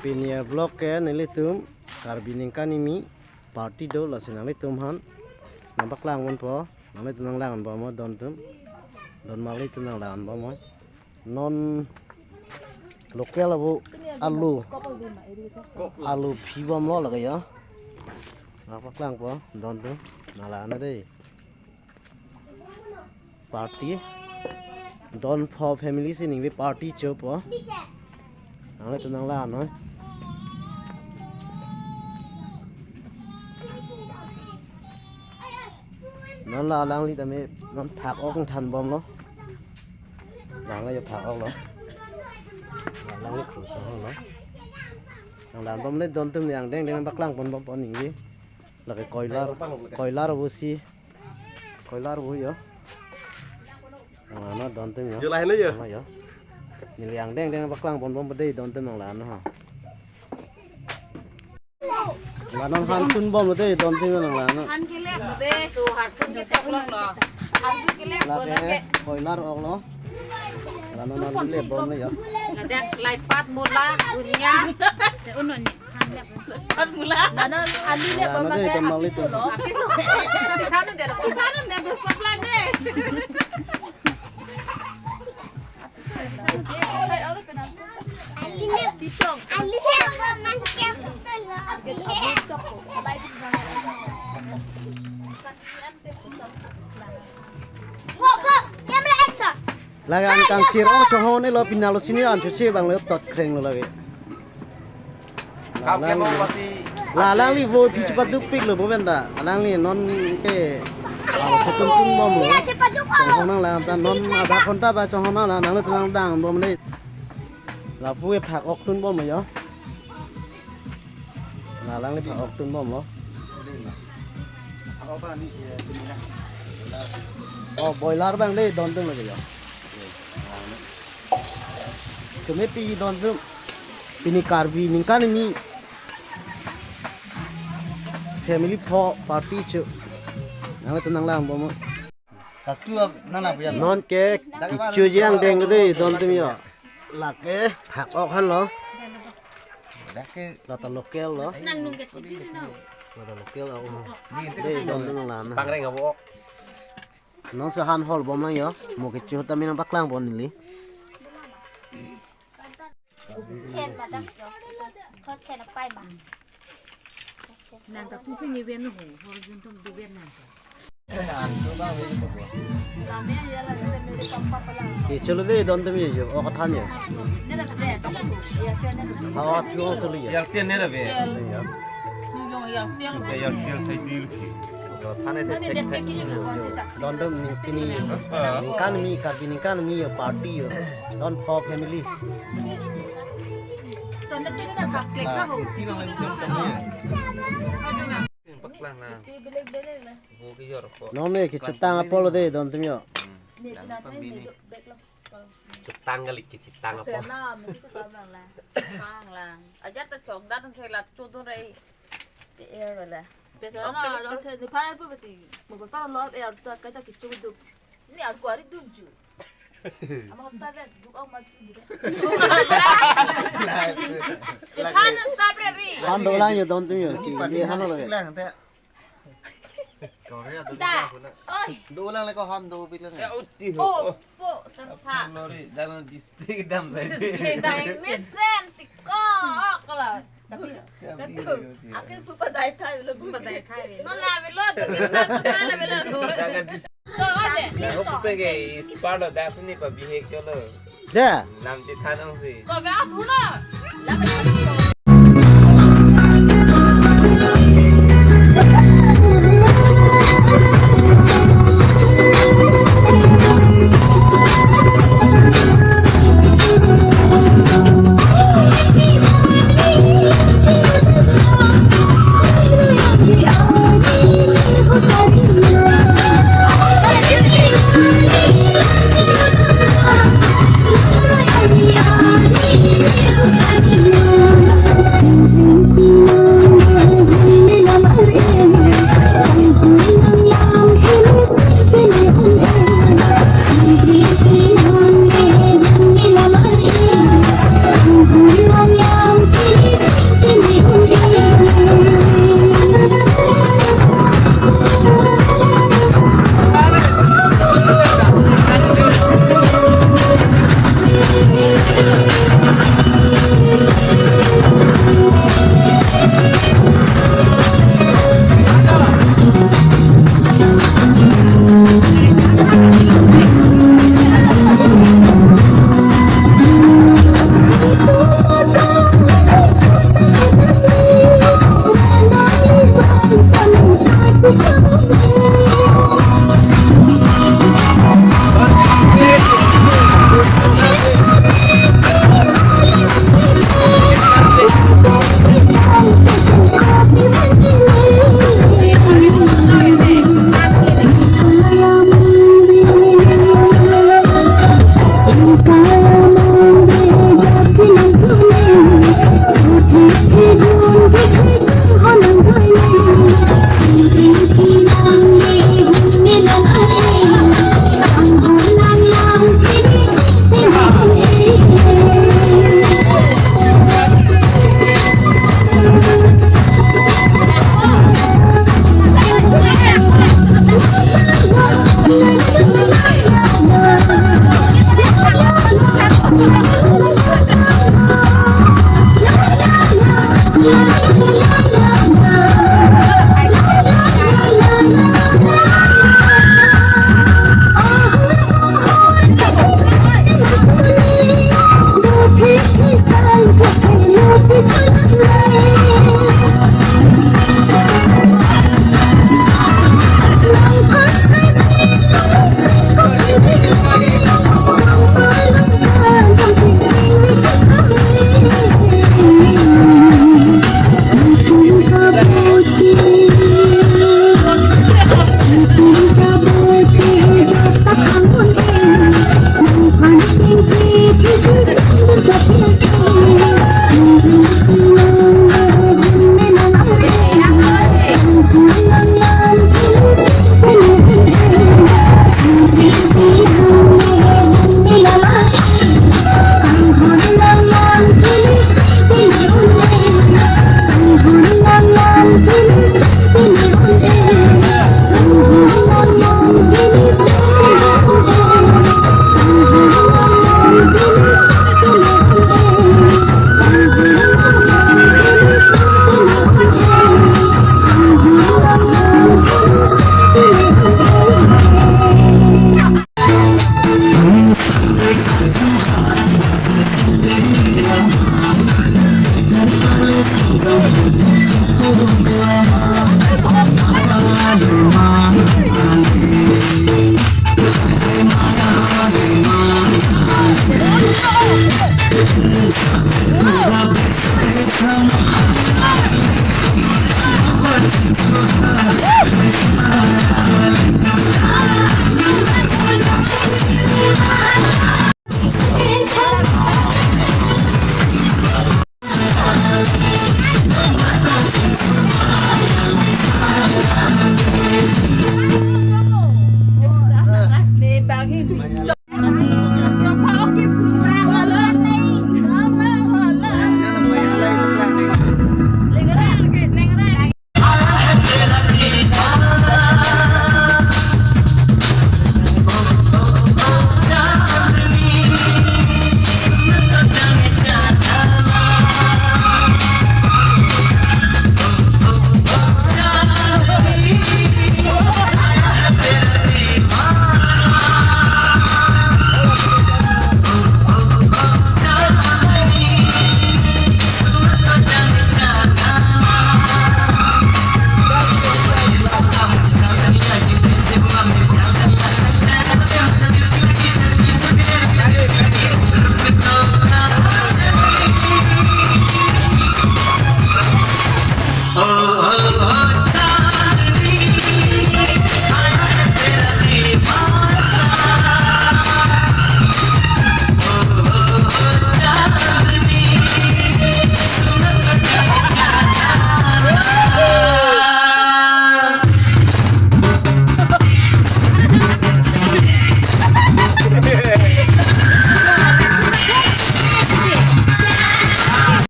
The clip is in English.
Pinia blok ke nilitum karbining kanimi party do la sinang litum han nampak lang mon po nang litum lang ba mo don tum don mali tum nang lang ba mo non lokal alu pibom lo la ya nampak lang po don tum nala na dei party don for family sining we party cho po nang litum nang lang no nó là lang li tame nó thạc ốc thành bom nó lang là thạc ốc nó lang li khử sống nó lang làm bom lấy don tum yang đen đen bắc lang bom bom những gì là cái còi la rồi gì còi la rồi gì nó don tum nhở chưa lại nữa chưa nhìn yang đen đen bắc lang bom bom đây don tum lang nó hả là nó han kun bom rồi đây don tum lang nó Su harsun kita pulang loh. Harus kita là cái còi la rồi nó là nó lên bom đấy nhở ada laipat mula dunia. Unon laipat mula. Nana ali le bamba ke apisu lo. Kanan dia besar lagi. Ali le tipong. Ali le bamba ke apisu lo. lagi an kang cir oh coho ni lo pinalo sini an cuci bang lo tot kering lo lagi lalang li vo pi cepat dupik lo bukan dah lalang li non ke sekun pun bom lo coho nang lang tan non ada konta ba coho nang lang lo tenang dang bom ni la pue phak ok tun bom lo yo lalang li phak ok tun bom lo oh boiler bang đây don tung lagi yo kami pi don tum ini karbi ningkan ini family party cu nang tenang lang bomo kasu nana punya non ke kicu jang deng gede don tum yo lake hak ok han lo lata lokal lo Nang nung ke sini no. lata lokal lo deh don tum lang na bangre ngabo non sehan hol bom lang yo mo kicu tamin ang baklang bon nili Chen mà đăng có chen nó bay mà. Nang tapi punya biar no. Horizontal di biar nang. kicu lo deh don tum yo ok than yo Nên là cái đó cũng ya cái nên hawa thiong sulu yo yang tian ni lah be Yang tiang. yang tian saya deal ki thane the nên đẹp cái gì cũng có don tum kini ningkan mi karbi ningkan mi yo party yo don for family Tuần nhất cái là cặp kịch các hùng. paklang na Thì bên đây này. wo ki yor ko non me kicu tang apolo deh don tum yo Để cái này mình được lắm. citang kali ki citang apa Phải nào mình sẽ có vàng là. Hang lang. Aja ta chong dan sai la chu tu rei. Ti e rồi là. Bây giờ nó thì thì phải phải thì một cái phát nó ở đó cái ta kịch chung được. Ini ở qua đi đúng chứ. Ama không ta biết đúng ông mà gì đấy. Hanan ta beri. han do lang yo don tum yo ki han lo lagi Ta. Oi. do lang le ko han do pi lang Po sampa. lori dalam display dam sai Dai mesen tiko kalau. Tapi Aku pun pada thay lu pun pada thay. no la velo tu na velo tu. jangan dis aku pengen ispado das ni pa bihek cholo deh nam ti thanang si Kau be a tu na. La